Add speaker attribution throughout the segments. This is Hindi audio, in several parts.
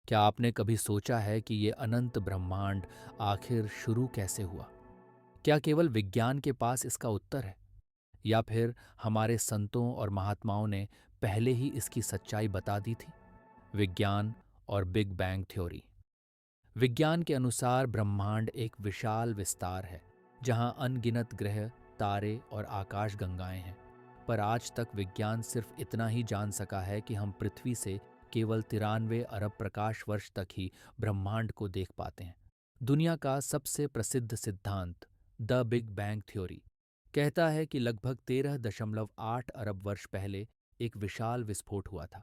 Speaker 1: क्या आपने कभी सोचा है कि ये अनंत ब्रह्मांड आखिर शुरू कैसे हुआ? क्या केवल विज्ञान के पास इसका उत्तर है? या फिर हमारे संतों और महात्माओं ने पहले ही इसकी सच्चाई बता दी थी? विज्ञान और बिग बैंग थ्योरी। विज्ञान के अनुसार ब्रह्मांड एक विशाल विस्तार है, जहां अनगिनत ग्रह, तारे और आकाशगंगाएं हैं। पर आज तक विज्ञान सिर्फ इतना ही जान सका है कि हम पृथ्वी से केवल 93 अरब प्रकाश वर्ष तक ही ब्रह्मांड को देख पाते हैं। दुनिया का सबसे प्रसिद्ध सिद्धांत, द बिग बैंग थ्योरी, कहता है कि लगभग 13.8 अरब वर्ष पहले एक विशाल विस्फोट हुआ था,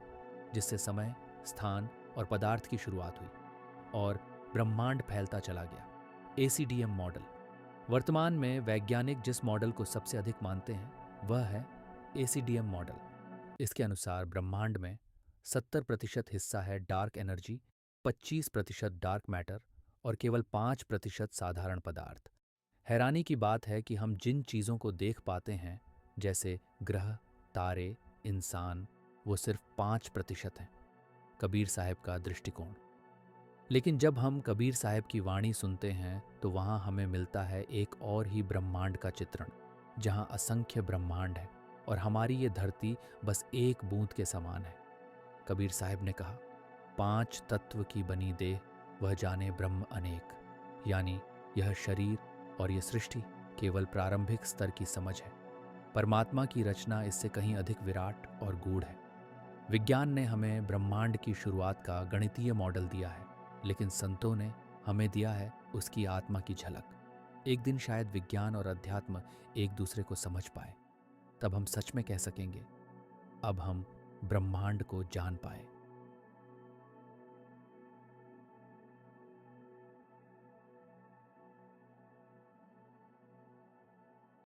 Speaker 1: जिससे समय, स्थान और पदार्थ की शुरुआत हुई और ब्रह्मांड फैलता चला गया। ACDM model. वर्तमान में वैज्ञानिक जिस मॉडल को सबसे अधिक मानते हैं वह है एसीडीएम मॉडल। इसके अनुसार ब्रह्मांड में 70% हिस्सा है डार्क एनर्जी, 25% डार्क मैटर और केवल 5% साधारण पदार्थ। हैरानी की बात है कि हम जिन चीज़ों को देख पाते हैं, जैसे ग्रह, तारे, इंसान, वो सिर्फ 5% हैं। कबीर साहब का दृष्टिकोण। लेकिन जब हम कबीर साहब की वाणी सुनते हैं तो वहाँ हमें मिलता है एक और ही ब्रह्मांड का चित्रण, जहाँ असंख्य ब्रह्मांड है और हमारी ये धरती बस एक बूंद के समान है। कबीर साहब ने कहा, 5 तत्व की बनी देह, वह जाने ब्रह्म अनेक। यानी यह शरीर और यह सृष्टि केवल प्रारंभिक स्तर की समझ है। परमात्मा की रचना इससे कहीं अधिक विराट और गूढ़ है। विज्ञान ने हमें ब्रह्मांड की शुरुआत का गणितीय मॉडल दिया है, लेकिन संतों ने हमें दिया है उसकी आत्मा की झलक। एक दिन शायद विज्ञान और अध्यात्म एक दूसरे को समझ पाए। तब हम सच में कह सकेंगे, अब हम ब्रह्मांड को जान पाए।